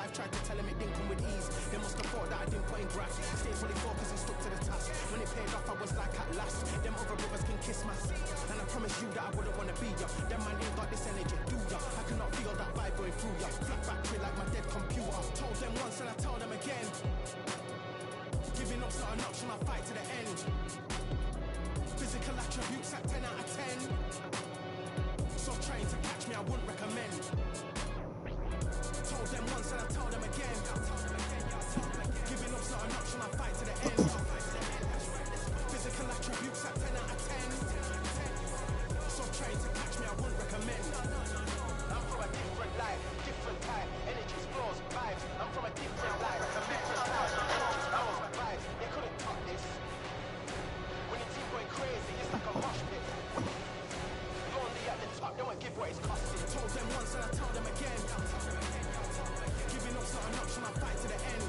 wife tried to tell him it didn't come with ease. They must have thought that I didn't put in graft. Stayed fully focused and stuck to the task. When it paid off, I was like at last. Them other brothers can kiss my ass. And I promise you that I wouldn't want to be ya. Them man ain't got this energy, do ya? I cannot feel that vibe going through ya. Flat battery like my dead computer. Told them once and I told them again. Giving up's not an option, I fight to the end. Physical attributes at 10 out of 10. So trying to catch me, I wouldn't recommend. Told them once and I told them again. Giving up's not an option, I fight to the end. Physical attributes at 10 out of 10. So trying to catch me, I wouldn't recommend. I'm from a different life, different type. Energy flows, vibes. I'm from a different life, different type. Vibes, they couldn't top this. When you keep going crazy, it's like a mosh pit. Lonely at the top, don't give what it's costing. Told them once and I told them again. Giving up's not an option, I fight to the end.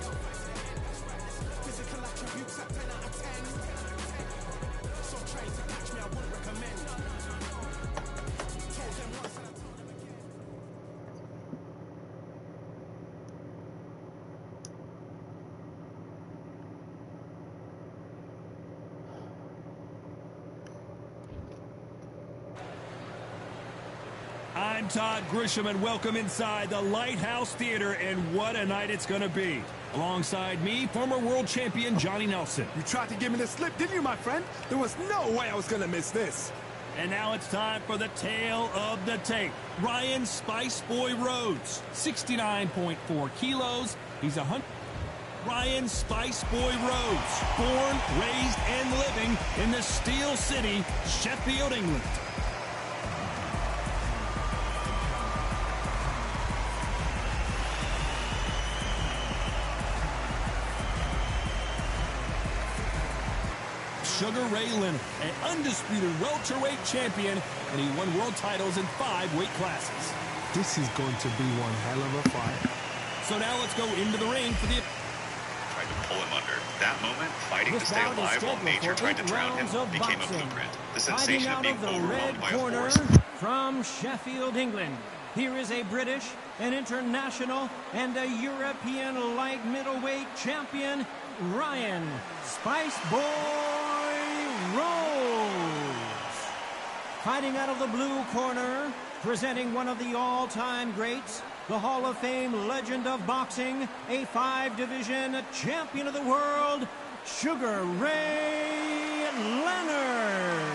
Physical attributes at 10 out of 10. So trying to catch me, I wouldn't recommend. Told them once and I told them again. I'm Todd Grisham, and welcome inside the Lighthouse Theater, and what a night it's going to be. Alongside me, former world champion Johnny Nelson. You tried to give me the slip, didn't you, my friend? There was no way I was going to miss this. And now it's time for the tale of the tape. Ryan Spice Boy Rhodes, 69.4 kilos. He's 100. Ryan Spice Boy Rhodes, born, raised, and living in the Steel City, Sheffield, England. Sugar Ray Leonard, an undisputed welterweight champion, and he won world titles in 5 weight classes. This is going to be one hell of a fight. So now let's go into the ring for the... Tried to pull him under. That moment, fighting to stay alive while nature tried to drown him, became a blueprint. The sensation of being overwhelmed by a force. From Sheffield, England, here is a British, an international, and a European light middleweight champion, Ryan Spice Boy Rhodes. Fighting out of the blue corner, presenting one of the all-time greats, the Hall of Fame legend of boxing, a 5-division champion of the world, Sugar Ray Leonard.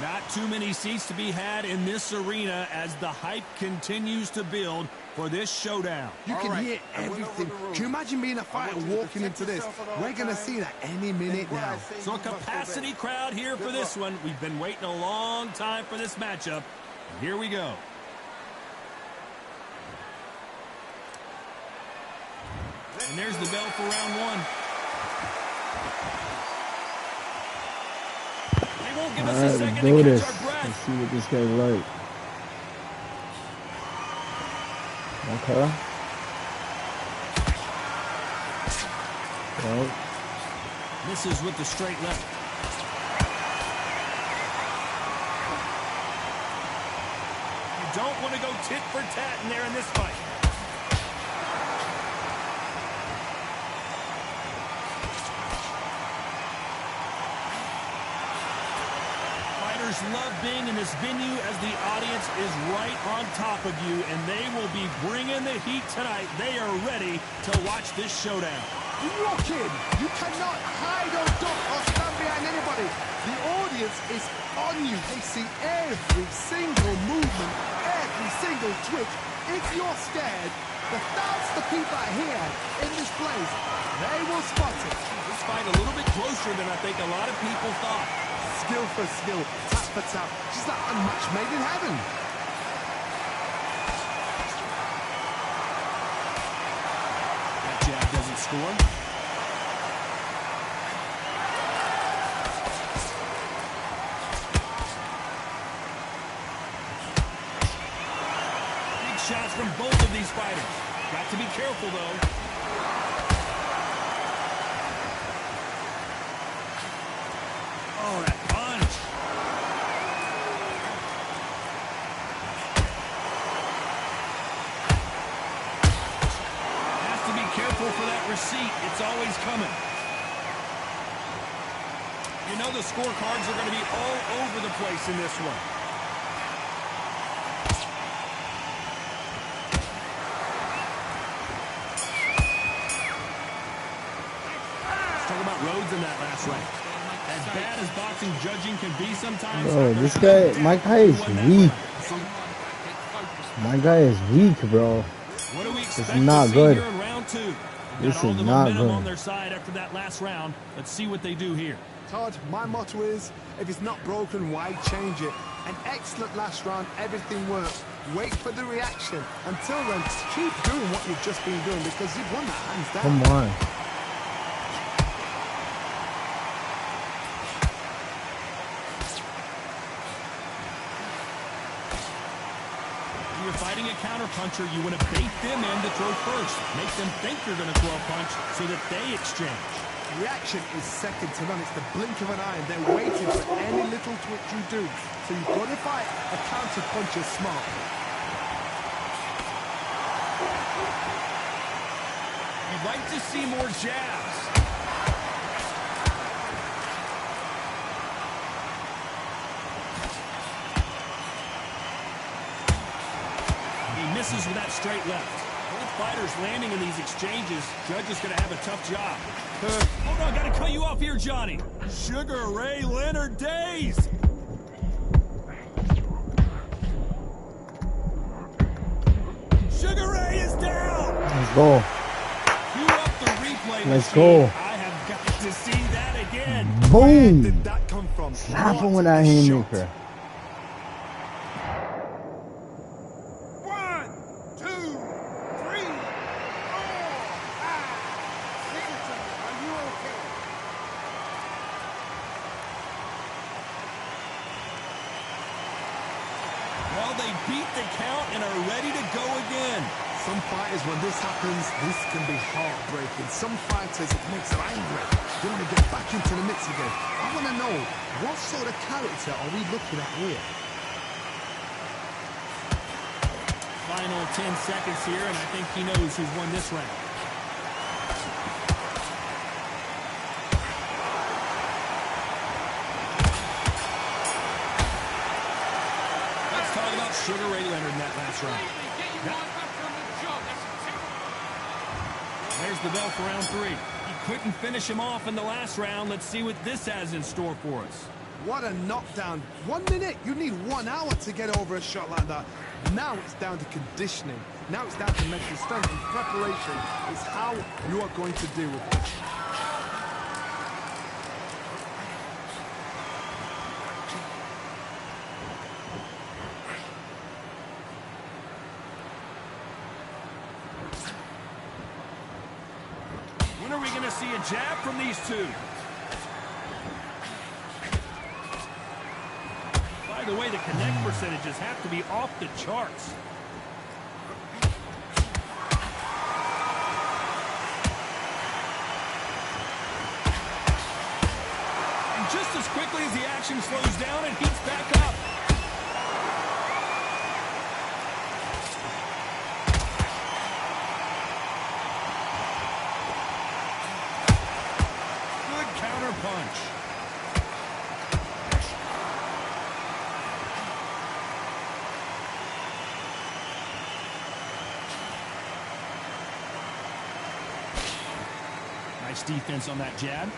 Not too many seats to be had in this arena as the hype continues to build for this showdown. You can hear everything. Can you imagine being a fighter walking into this? We're going to see that any minute now. So a capacity crowd here for this one. We've been waiting a long time for this matchup. Here we go. And there's the bell for round 1. They won't give us a second to catch our breath. Let's see what this guy's like. Okay. Right. Misses with the straight left. You don't want to go tit for tat in there in this fight. Love being in this venue as the audience is right on top of you, and they will be bringing the heat tonight. They are ready to watch this showdown. You're not kidding. You cannot hide or duck or stand behind anybody. The audience is on you. They see every single movement, every single twitch. If you're scared, the thousands of people are here in this place, they will spot it. This fight a little bit closer than I think a lot of people thought. Skill for skill, tap for tap, just like a match made in heaven. That jab doesn't score. Big shots from both of these fighters. Got to be careful, though. Oh, that punch. thankful for that receipt. It's always coming. You know the scorecards are going to be all over the place in this one. Let's talk about Rhodes in that last round. As bad as boxing judging can be sometimes. Bro, this guy, my guy is weak. My guy is weak, bro. What do we expect It's not to see good. here in round two? This Got all is the not momentum good. on their side after that last round. Let's see what they do here. Todd, my motto is, if it's not broken, why change it? An excellent last round, everything works. Wait for the reaction. Until then, just keep doing what you've just been doing because you've won that hands down. Come on. When you're fighting a counterpuncher, you want to bait them in to throw first. Make them think you're going to throw a punch so that they exchange. Reaction is second to none. It's the blink of an eye, and they're waiting for any little twitch you do. So you've got to fight a counter puncher smart. You'd like to see more jabs. He misses with that straight left. Both fighters landing in these exchanges. Judge is going to have a tough job. Hold on, got to cut you off here, Johnny. Sugar Ray Leonard Days. Sugar Ray is down. Let's go. Cue up the replay Let's machine. go. I have got to see that again. Where Boom. did that come from? Slap him What with that a shot. haymaker. 1, 2, 3, 4, 5. Listen to me. Are you okay? Well, they beat the count and are ready to go again. Some fighters, when this happens, this can be heartbreaking. Some fighters, it makes them angry. They want to get back into the mix again. I want to know, what sort of character are we looking at here? Final 10 seconds here, and I think he knows who's won this round. Let's talk about Sugar Ray Leonard in that last round. There's the bell for round 3. He couldn't finish him off in the last round. Let's see what this has in store for us. What a knockdown. 1 minute, you need 1 hour to get over a shot like that. Now it's down to conditioning. Now it's down to mental strength, and preparation is how you are going to deal with it. When are we going to see a jab from these two? By the way, the connect percentages have to be off the charts. And just as quickly as the action slows down, it heats back up. Good counter punch. Nice defense on that jab.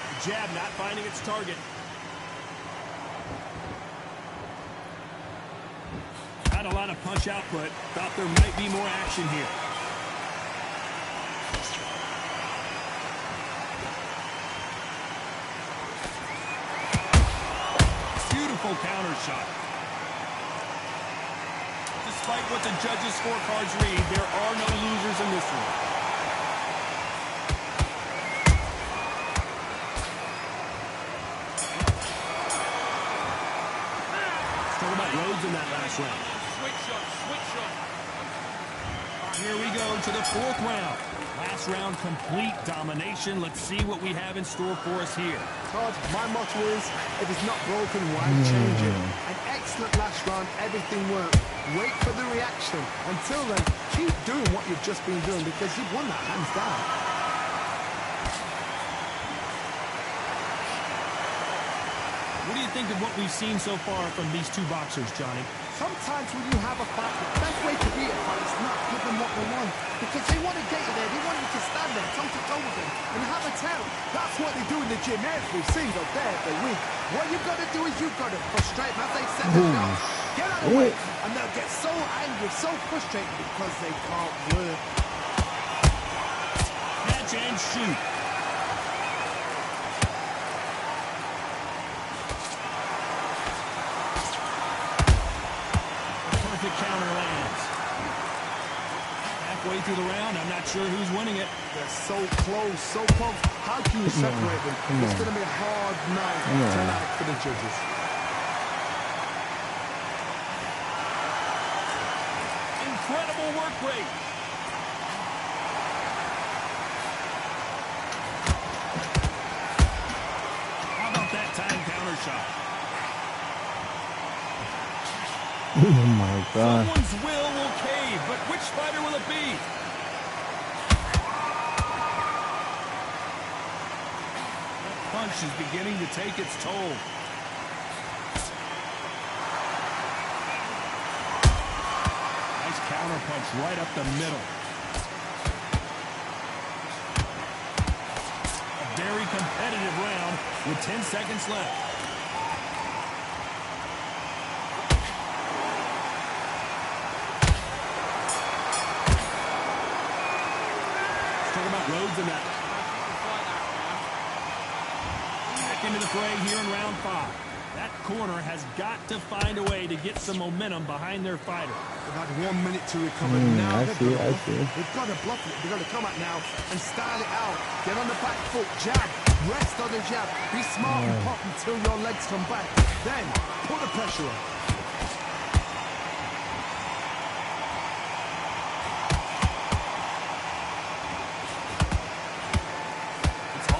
The jab not finding its target. Not a lot of punch output. Thought there might be more action here. Beautiful counter shot. Despite what the judges' scorecards read, there are no losers in this one. Let's talk about Rhodes in that last round. Here we go to the 4th round. Last round, complete domination. Let's see what we have in store for us here. Todd, my motto is, if it's not broken, why change it? An excellent last round, everything worked. Wait for the reaction. Until then, keep doing what you've just been doing because you've won that hands down. What do you think of what we've seen so far from these two boxers, Johnny? Sometimes when you have a fight, the best way to beat a fight is not give them what they want. Because they want to get you there, they want you to stand there, toe-to-toe with them, and have a tell. That's what they do in the gym every single day of the week. What you've got to do is you've got to frustrate them as they set the shots. Get out of the way, and they'll get so angry, so frustrated because they can't work. Catch and shoot. Counter lands. Halfway through the round, I'm not sure who's winning it. They're so close, so close. How can you separate them? It's going to be a hard night tonight for the judges. Incredible work rate. How about that time counter shot? Oh my God. Someone's will cave, but which fighter will it be? That punch is beginning to take its toll. Nice counter punch right up the middle. A very competitive round with 10 seconds left. Rhodes in that. Back into the fray here in round 5. That corner has got to find a way to get some momentum behind their fighter. They've had 1 minute to recover. Now I see. They've got to block it. They've got to come out now and style it out. Get on the back foot, jab, rest on the jab. Be smart and pop until your legs come back. Then put the pressure on.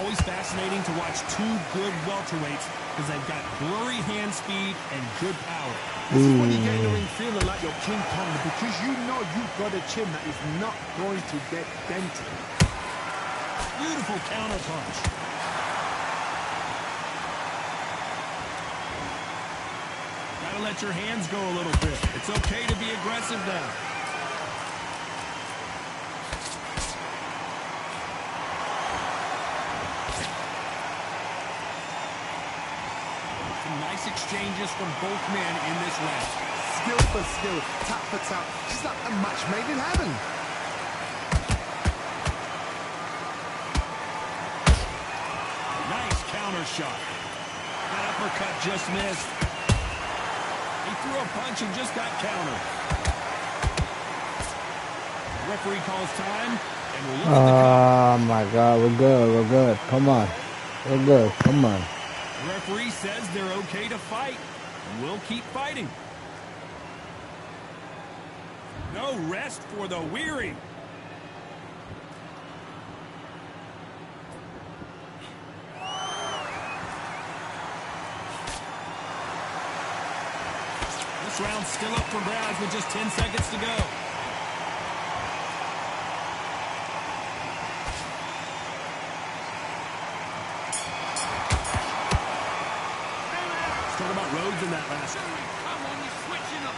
Always fascinating to watch two good welterweights because they've got blurry hand speed and good power. This is when you get in the ring feeling like you're King Kong because you know you've got a chin that is not going to get dented. Beautiful counter punch. Gotta let your hands go a little bit. It's okay to be aggressive now. Nice exchanges from both men in this round. Skill for skill, tap for tap. Just like a match made in heaven. Nice counter shot. That uppercut just missed. He threw a punch and just got countered. The referee calls time, and we'll look at the count. Oh my God, we're good. Come on. We're good. Come on. The referee says they're okay to fight. We'll keep fighting. No rest for the weary. This round's still up for grabs with just 10 seconds to go. Rhodes in that last. Come on, you're switching up.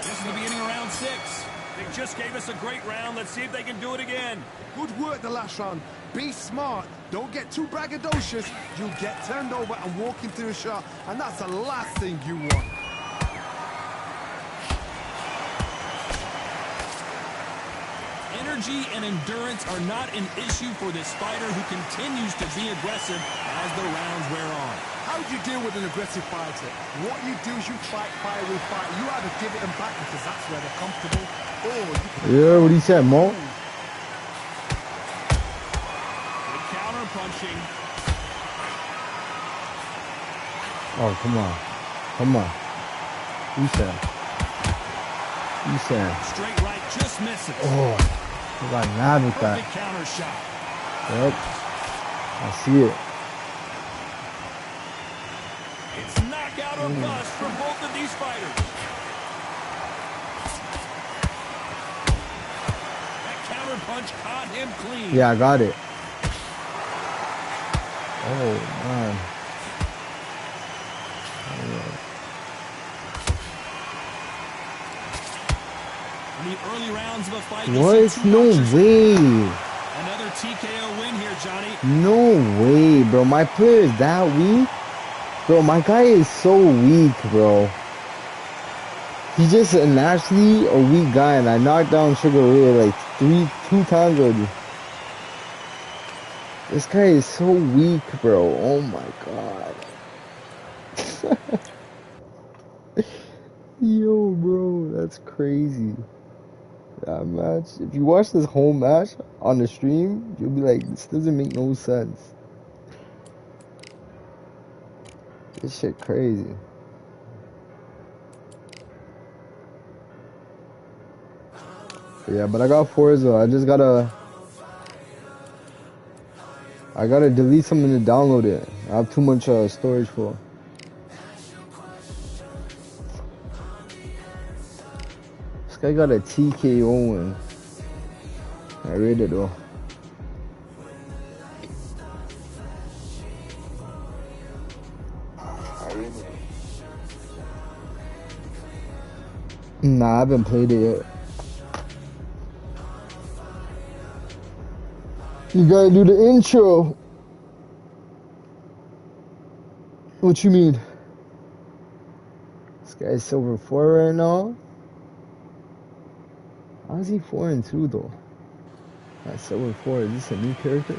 This is the beginning of round 6. They just gave us a great round. Let's see if they can do it again. Good work the last round. Be smart. Don't get too braggadocious. You'll get turned over and walk into a shot, and that's the last thing you want. Energy and endurance are not an issue for this fighter who continues to be aggressive as the rounds wear on. How do you deal with an aggressive fighter? What you do is you fight fire with fire. You either give it them back because that's where they're comfortable, or you can... Yeah, what he said, Mo? Good counter punching. Oh, come on. Come on. You said. Straight right, just misses. Oh. got mad with that. Perfect counter shot. Yep. I see it. It's knockout or bust for both of these fighters. That counter punch caught him clean. Yeah, I got it. Oh, man. In the early rounds of a fight, What? No way. Another TKO win here, Johnny. No way, bro. My player is that weak? Bro, my guy is so weak, bro. He's just naturally a weak guy, and I knocked down Sugar Ray like two times already. This guy is so weak, bro. Oh my god. Yo, bro, that's crazy. That match, if you watch this whole match on the stream, you'll be like, this doesn't make no sense. This shit crazy. Yeah, but I got Forza. I gotta delete something to download it. I have too much storage for. This guy got a TKO win. I read it though. Nah, I haven't played it yet. You gotta do the intro. What you mean? This guy's silver 4 right now. How is he 4-2 though? That's silver 4. Is this a new character?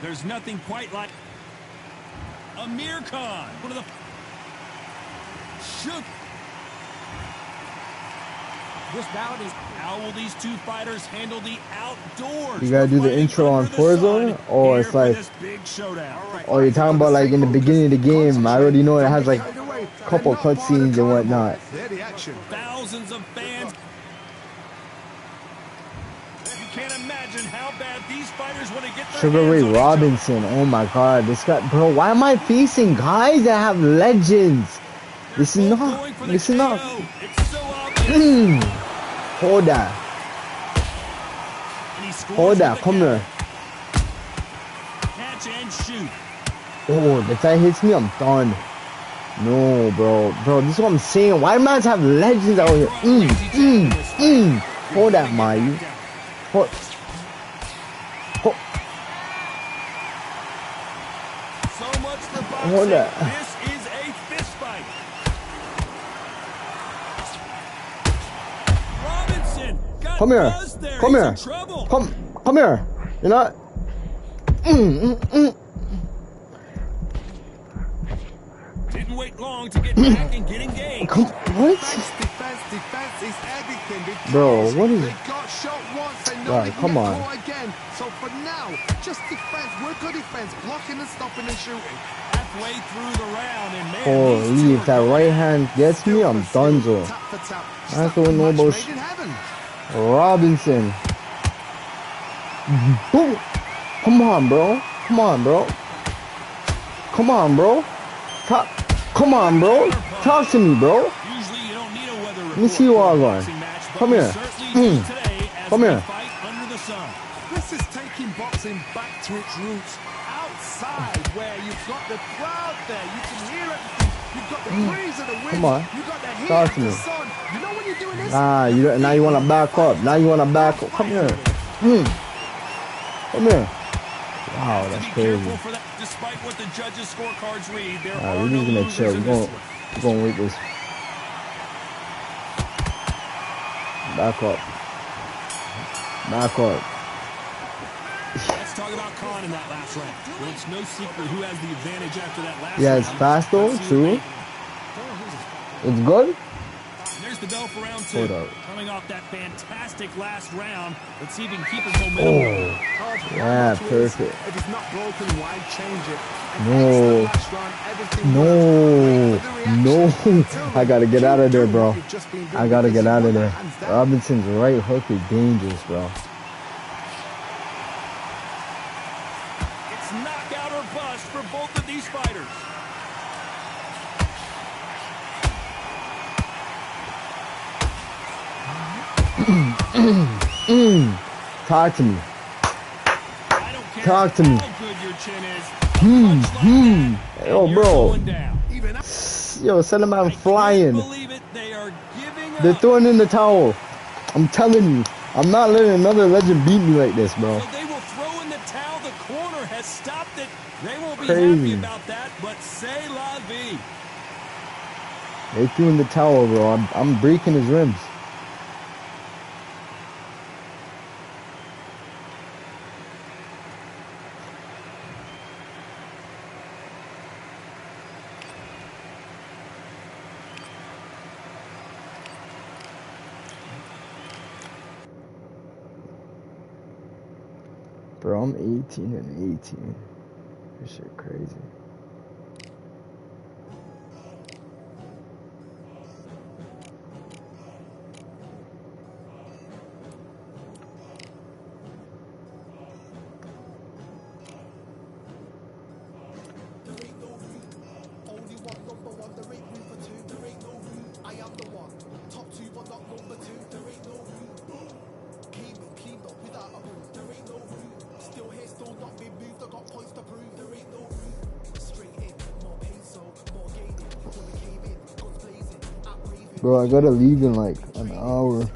There's nothing quite like Amir Khan. One of the shoot. This bout is how will these two fighters handle the outdoors? You gotta do the intro on Forza, or it's like, oh, you're talking about like in the beginning of the game. I already know it has like a couple cutscenes and whatnot. Thousands of fans. You can't imagine how bad these fighters want to get their Sugar Ray hands on Robinson. Oh my god, this guy, bro. Why am I facing guys that have legends? This is not. This is not. Hold that. Hold that. Come here. Catch and shoot. Oh, if that hits me, I'm done. No, bro. Bro, this is what I'm saying. Why do mans have legends out here? Hold that, Mayu. Hold. So much for boxing. Hold that. This is a fist fight. Robinson got Come here. buzzed there. Come He's here. in trouble. Come here. You're not. Didn't wait long to get back and get engaged. What? Defense is everything. Bro, what is? They got shot once and know Right, they can come get on. caught again. So for now, just defense. Work on defense, blocking and stopping and shooting. Halfway through the round, and man, Holy, if that right hand gets me, I'm donezo. Tap for tap. I don't know about Made in heaven. Robinson. Boom. Come on, bro. Come on, bro. Come on, bro. Come on, bro. Talk to me, bro. usually you don't need a weather report. Let me see you all going. Come here. Come here. Fight under the sun. This is taking boxing back to its roots. Outside, where you've got the crowd there, you can hear everything. You've got the breeze of the wind. Come on. You've got the heat Talk of to the me. sun. You know when you're doing this? Nah, now you want to back up. Now you want to back up. Come here. Come here. Wow, that's crazy. For that. Despite what the judges' scorecards read, there Alright, are we're no just gonna losers chill. in We're this one. gonna wait this. Back up. Back up. Let's talk about Khan in that last round. Well, it's no secret who has the advantage after that last Yeah, round. it's fast though, Let's see true. what It's good. There's the bell for round 2. Hold up. Coming off that fantastic last round, let's see if he can keep his momentum going. Yeah, perfect. If it's not broken, why change it? No. I gotta get out of there, bro. I gotta get out of there. Robinson's right hook is dangerous, bro. It's knockout or bust for both of these fighters. Talk to me. I don't care Talk to me. how good your chin is. Yo, bro. Even Yo, send them out flying. believe it, they are giving They're up. throwing in the towel. I'm telling you. I'm not letting another legend beat me like this, bro. So they will throw in the towel. The corner has stopped it. They won't be Crazy. happy about that, but c'est la vie. They threw in the towel, bro. I'm breaking his rims. Bro, I'm 18 and 18. This shit crazy. Bro, I gotta leave in like an hour.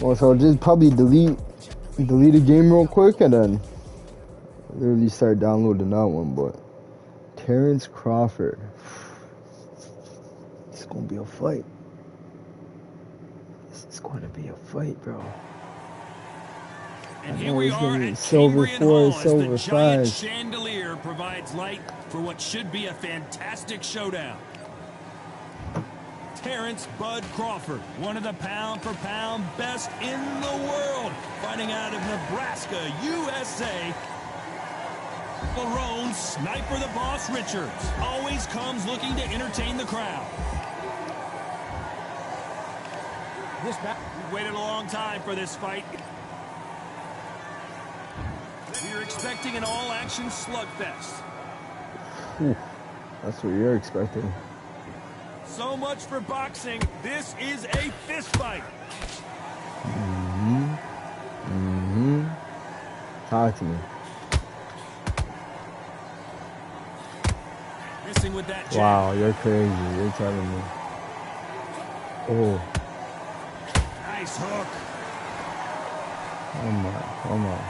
Well, so I'll just probably delete the game real quick and then literally start downloading that one. But Terrence Crawford, it's gonna be a fight. This is gonna be a fight, bro. And here we are at Silver Cambrian 4, Hall as the Silver giant 5. chandelier provides light for what should be a fantastic showdown. Terrence Bud Crawford, one of the pound-for-pound best in the world, fighting out of Nebraska, USA. Lerone Sniper the Boss Richards always comes looking to entertain the crowd. We've waited a long time for this fight. We're expecting an all-action slugfest. That's what you're expecting. So much for boxing. This is a fist fight. Talk to me. Missing with that jab. Wow, you're crazy. You're telling me. Oh. Nice hook. Come on. Come on.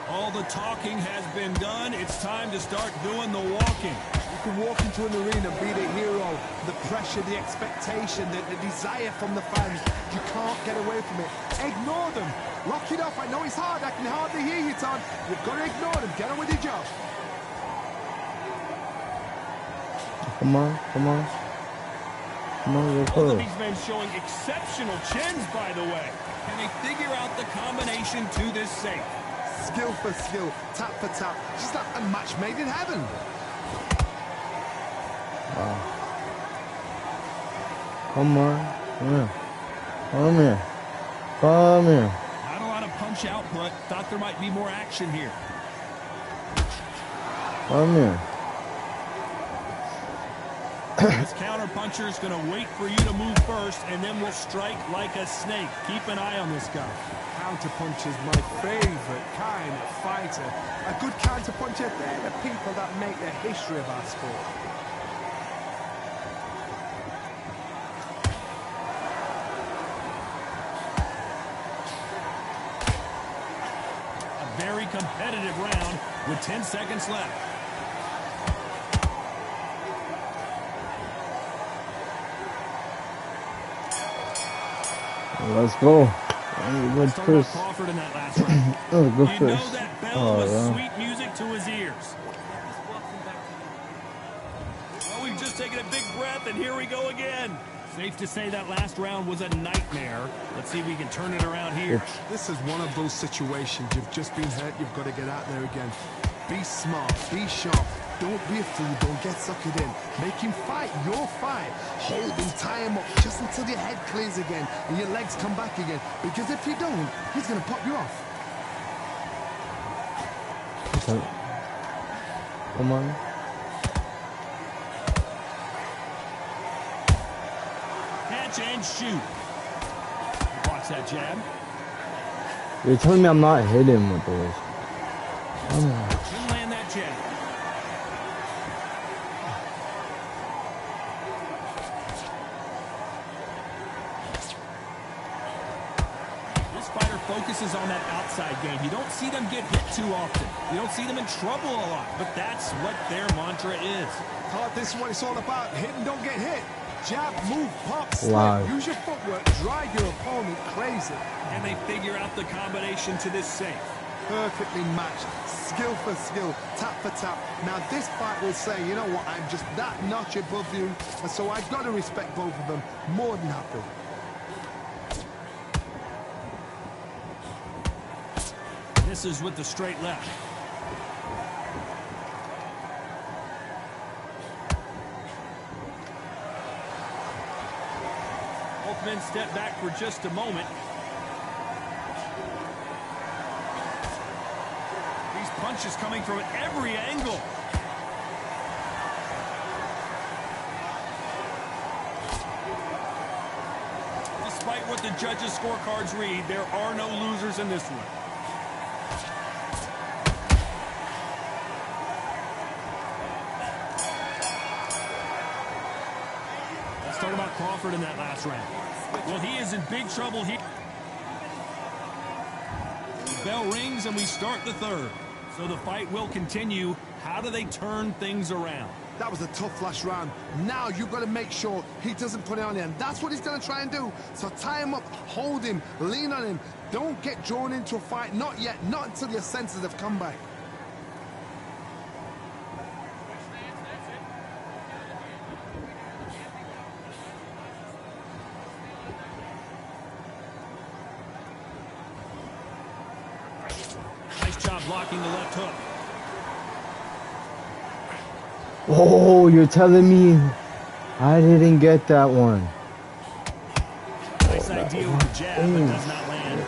All the talking has been done. It's time to start doing the walking. You can walk into an arena, be the hero, the pressure, the expectation, the desire from the fans. You can't get away from it. Ignore them. Lock it off. I know it's hard. I can hardly hear you, Tom. You've got to ignore them. Get on with your job. Come on. Come on. Come on, you're Both close. of these men showing exceptional chins, by the way. Can they figure out the combination to this safe? Skill for skill, tap for tap. Just like a match made in heaven. Wow. Come on. Come here. Come here. Come here. Not a lot of punch output. Thought there might be more action here. Come here. This counter-puncher is going to wait for you to move first, and then will strike like a snake. Keep an eye on this guy. Counter-puncher's my favorite kind of fighter. A good counter-puncher, they're the people that make the history of our sport. A very competitive round with 10 seconds left. Let's go. Good first. Crawford in that last round. That was good You first. know that bell was yeah. sweet music to his ears. taking a big breath, and here we go again. Safe to say that last round was a nightmare. Let's see if we can turn it around here. This is one of those situations. You've just been hurt. You've got to get out there again. Be smart. Be sharp. Don't be a fool. Don't get suckered in. Make him fight your fight. Hold him, tie him up just until your head clears again and your legs come back again. Because if you don't, he's going to pop you off. Okay. Come on. Catch and shoot. Watch that jab. You're telling me I'm not hitting with those. Didn't land that jab. This fighter focuses on that outside game. You don't see them get hit too often. You don't see them in trouble a lot, but that's what their mantra is. Todd, this is what it's all about. Hit and don't get hit. Jab, move, pop, slip. Wow. Use your footwork. Drive your opponent crazy. And they figure out the combination to this safe. Perfectly matched. Skill for skill. Tap for tap. Now this fight will say, you know what, I'm just that notch above you. And so I've got to respect both of them. More than happy. Misses with the straight left. Both men step back for just a moment. These punches coming from every angle. Despite what the judges' scorecards read, there are no losers in this one. Talk about Crawford in that last round. Well, he is in big trouble here. The bell rings and we start the third. So the fight will continue. How do they turn things around? That was a tough last round. Now you've got to make sure he doesn't put it on you. And that's what he's going to try and do. So tie him up, hold him, lean on him. Don't get drawn into a fight. Not yet. Not until your senses have come back. Blocking the left hook. Oh, you're telling me I didn't get that one. Nice idea with the jab, but does not land.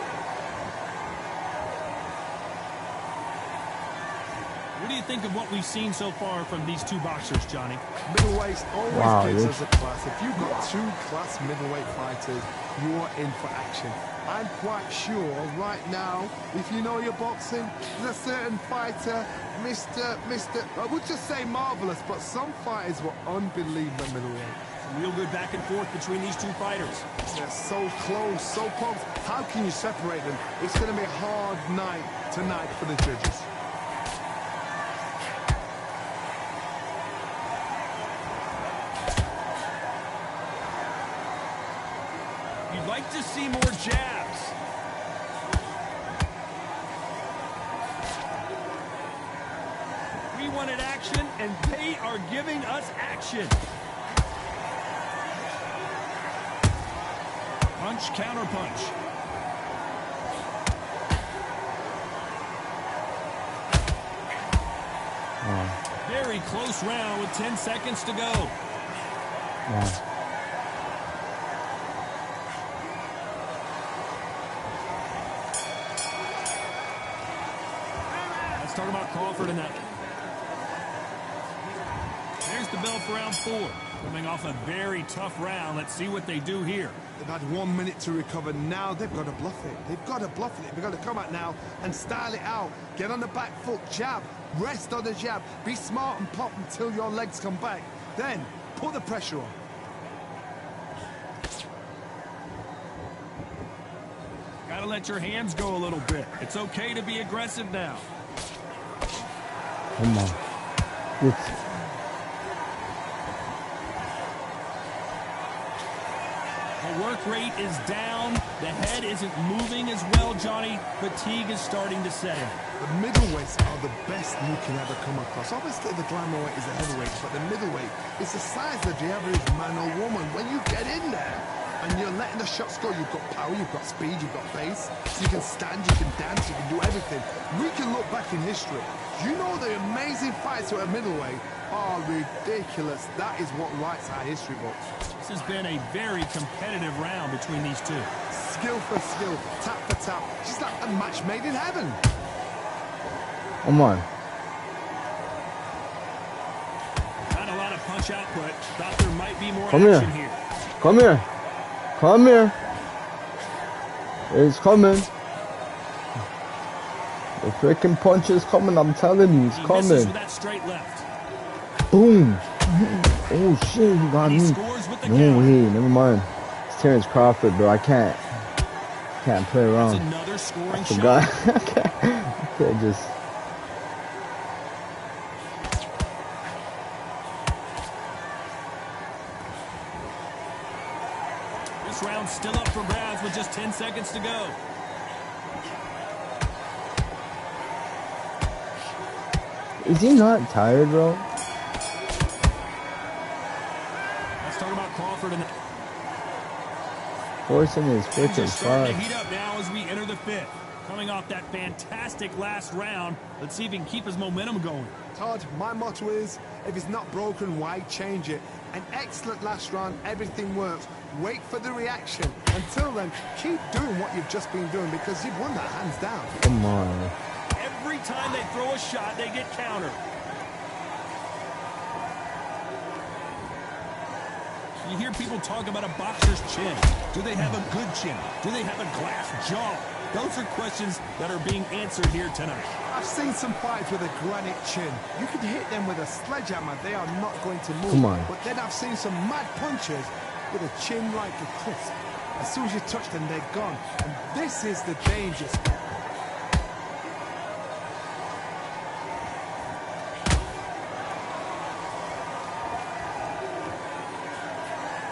What do you think of what we've seen so far from these two boxers, Johnny? Middleweights always gives us a class. If you've got two class middleweight fighters, you are in for action. I'm quite sure right now, if you know your boxing, there's a certain fighter, Mr. I would just say marvelous, but some fighters were unbelievable middleweight. Real good back and forth between these two fighters. They're so close, so close. How can you separate them? It's going to be a hard night tonight for the judges. You'd like to see more jabs. We wanted action, and they are giving us action. Punch, counter punch. Very close round with 10 seconds to go. Let's talk about Crawford in that. There's the bell for round 4. Coming off a very tough round. Let's see what they do here. They've had 1 minute to recover. Now they've got to bluff it. They've got to bluff it. They've got to come out now and style it out. Get on the back foot, jab, rest on the jab. Be smart and pop until your legs come back. Then put the pressure on. Gotta let your hands go a little bit. It's okay to be aggressive now. Come on. The work rate is down. The head isn't moving as well, Johnny. Fatigue is starting to set in. The middleweights are the best you can ever come across. Obviously, the glamour weight is a heavyweight, but the middleweight is the size of the average man or woman. When you get in there and you're letting the shots go, you've got power, you've got speed, you've got pace. So you can stand, you can dance, you can do everything. We can look back in history. You know the amazing fights at a middleweight are ridiculous. That is what writes our history books. This has been a very competitive round between these two. Skill for skill, tap for tap, just like a match made in heaven. Come on. Not a lot of punch output. Thought there might be more Come action here. here. Come here. Come here. It's coming. The freaking punch is coming, I'm telling you, it's He coming. misses with that straight left. Boom. Oh shit, you got He me. scores with the No counter. way, never mind. It's Terrence Crawford, bro. I can't play That's around. another scoring Forgot. shot. I can't just. This round's still up for grabs with just 10 seconds to go. Is he not tired, bro? Let's talk about Crawford and the Forcing his freaking just starting to fight. heat up now as we enter the fifth. Coming off that fantastic last round, let's see if he can keep his momentum going. Todd, my motto is, if it's not broken, why change it? An excellent last round, everything works. Wait for the reaction. Until then, keep doing what you've just been doing because you've won that hands down. Come on. Every time they throw a shot, they get countered. You hear people talk about a boxer's chin. Do they have a good chin? Do they have a glass jaw? Those are questions that are being answered here tonight. I've seen some fights with a granite chin. You could hit them with a sledgehammer, they are not going to move. Come on. But then I've seen some mad punchers with a chin like a crisp. As soon as you touch them, they're gone. And this is the danger spot.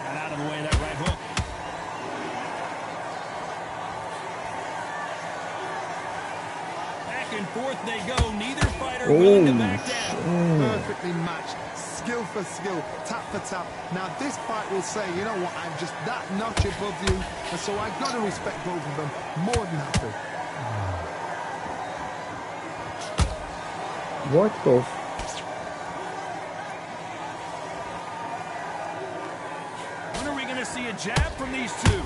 Got out of the way of that right hook. Back and forth they go. Neither fighter willing to back down. Perfectly matched, skill for skill, tap for tap. Now this fight will say, you know what, I'm just that notch above you, and so I've got to respect both of them more than happy. What the? When are we going to see a jab from these two?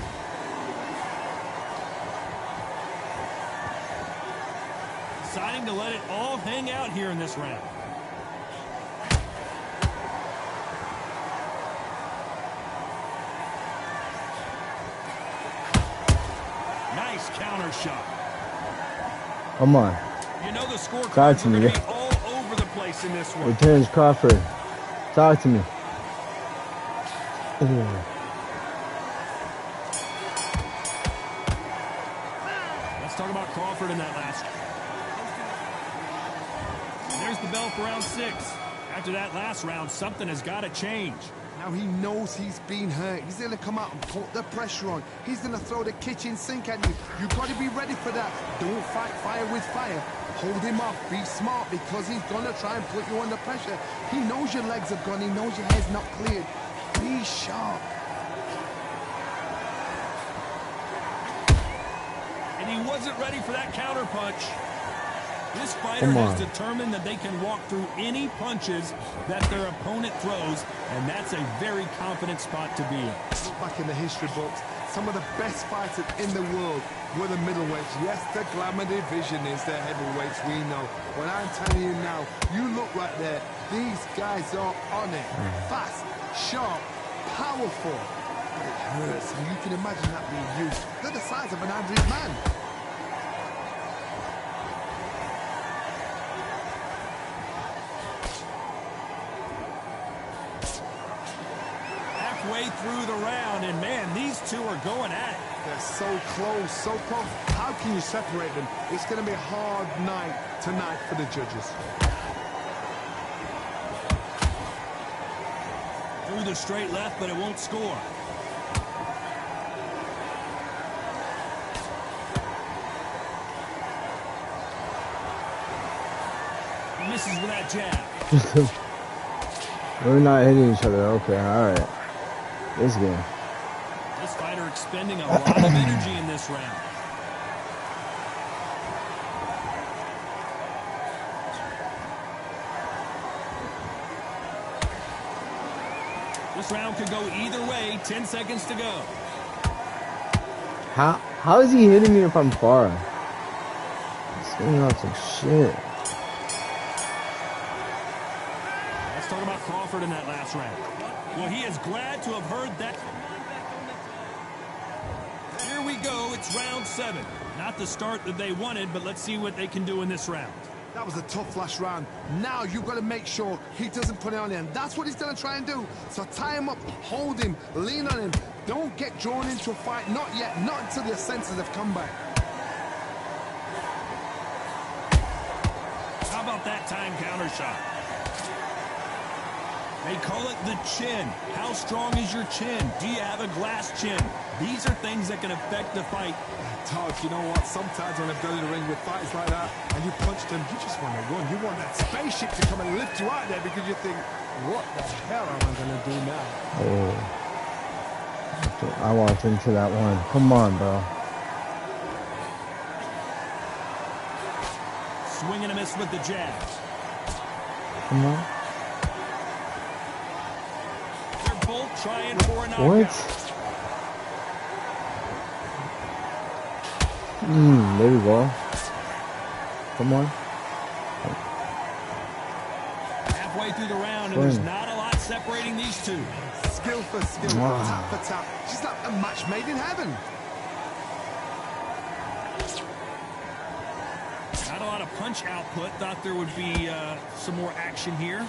Deciding to let it all hang out here in this round. Nice counter shot. Come on. You know the Talk scorecards to are me. going to be all over the place in this one. Terrence Crawford. Talk to me. Oh. Let's talk about Crawford in that last. And there's the bell for round 6. After that last round, something has got to change. Now he knows he's been hurt. He's going to come out and put the pressure on. He's going to throw the kitchen sink at you. You've got to be ready for that. Don't fight fire with fire. Hold him off. Be smart because he's going to try and put you under pressure. He knows your legs have gone. He knows your head's not cleared. Be sharp. And he wasn't ready for that counter punch. This fighter Come has on. determined that they can walk through any punches that their opponent throws, and that's a very confident spot to be in. Look back in the history books, some of the best fighters in the world were the middleweights. Yes, the glamour division is the heavyweights, we know. But I'm telling you now, you look right there, these guys are on it. Fast, sharp, powerful. It hurts, and you can imagine that being used. They're the size of an average man. Halfway through the round, and man, these two are going at it. They're so close, so close. How can you separate them? It's going to be a hard night tonight for the judges. Through the straight left, but it won't score. Misses with that jab. We're not hitting each other. Okay, alright. This game. This fighter expending a lot of energy in this round. This round could go either way. 10 seconds to go. How is he hitting me if I'm far? He's hitting off some shit. Let's talk about Crawford in that last round. Well, he is glad to have heard that. Here we go. It's round 7. Not the start that they wanted, but let's see what they can do in this round. That was a tough last round. Now you've got to make sure he doesn't put it on him. That's what he's going to try and do. So tie him up, hold him, lean on him. Don't get drawn into a fight. Not yet. Not until your senses have come back. How about that time counter shot? They call it the chin. How strong is your chin? Do you have a glass chin? These are things that can affect the fight. Todd, you know what? Sometimes when I've done in the ring with fights like that and you punched him, you just want to run. You want that spaceship to come and lift you out there because you think, what the hell am I going to do now? Oh. I walked into that one. Come on, bro. Swing and a miss with the jabs. Come on. They're both trying for a knockout. What? There we go. Come on. Halfway through the round, and there's not a lot separating these two. Skill for skill, tap for tap. Just like a match made in heaven. Not a lot of punch output. Thought there would be some more action here.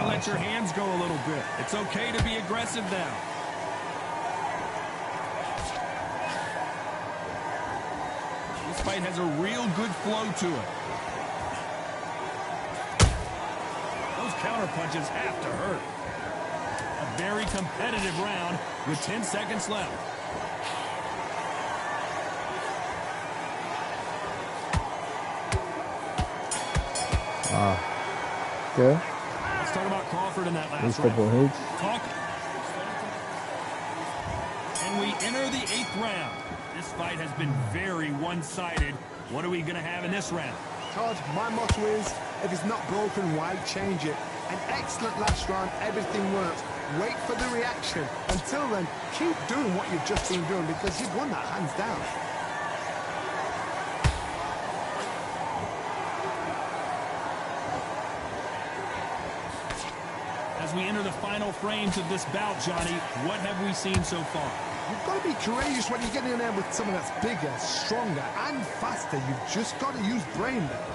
Let your hands go a little bit. It's okay to be aggressive now. This fight has a real good flow to it. Those counter punches have to hurt. A very competitive round with 10 seconds left. Good. Let's talk about Crawford in that last round. And we enter the 8th round. This fight has been very one-sided. What are we going to have in this round? Todd, my motto is, if it's not broken, why change it? An excellent last round, everything works. Wait for the reaction. Until then, keep doing what you've just been doing because you've won that hands down. As we enter the final frames of this bout, Johnny, what have we seen so far? You've got to be courageous when you get in there with someone that's bigger, stronger, and faster. You've just got to use brain there.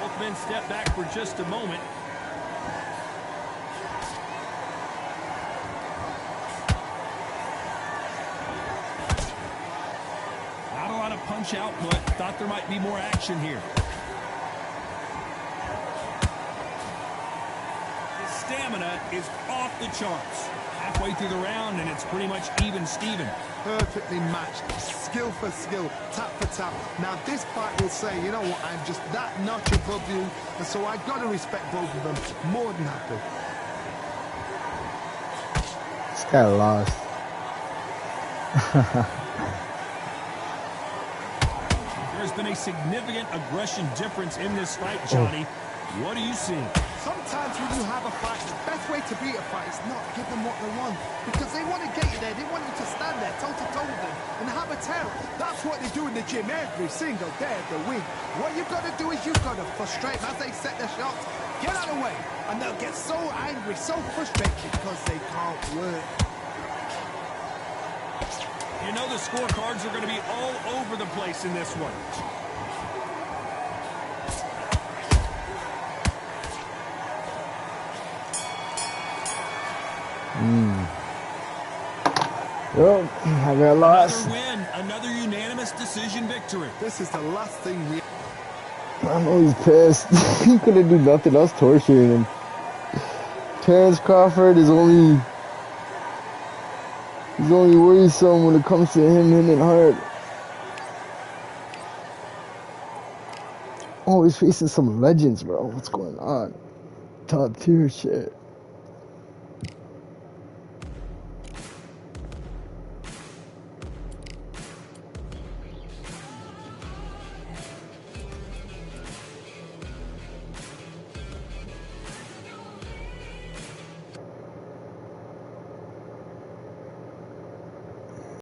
Both men step back for just a moment. Not a lot of punch output. Thought there might be more action here. Stamina is off the charts. Halfway through the round, and it's pretty much even Steven. Perfectly matched, skill for skill, tap for tap. Now this fight will say, you know what, I'm just that notch above you, and so I got to respect both of them. More than happy. This guy lost. There's been a significant aggression difference in this fight, Johnny. What are you seeing? Sometimes when you have a fight, the best way to beat a fight is not give them what they want. Because they want to get you there. They want you to stand there toe-to-toe with them and have a tell. That's what they do in the gym every single day of the week. What you've got to do is you've got to frustrate them as they set their shots. Get out of the way. And they'll get so angry, so frustrated because they can't work. You know the scorecards are going to be all over the place in this one. Well, I got lost. Another win, another unanimous decision victory. This is the last thing we... I know he's pissed. He couldn't do nothing else torturing him. Terrence Crawford is only... He's only worrisome when it comes to him and Hart. Oh, he's facing some legends, bro. What's going on? Top tier shit.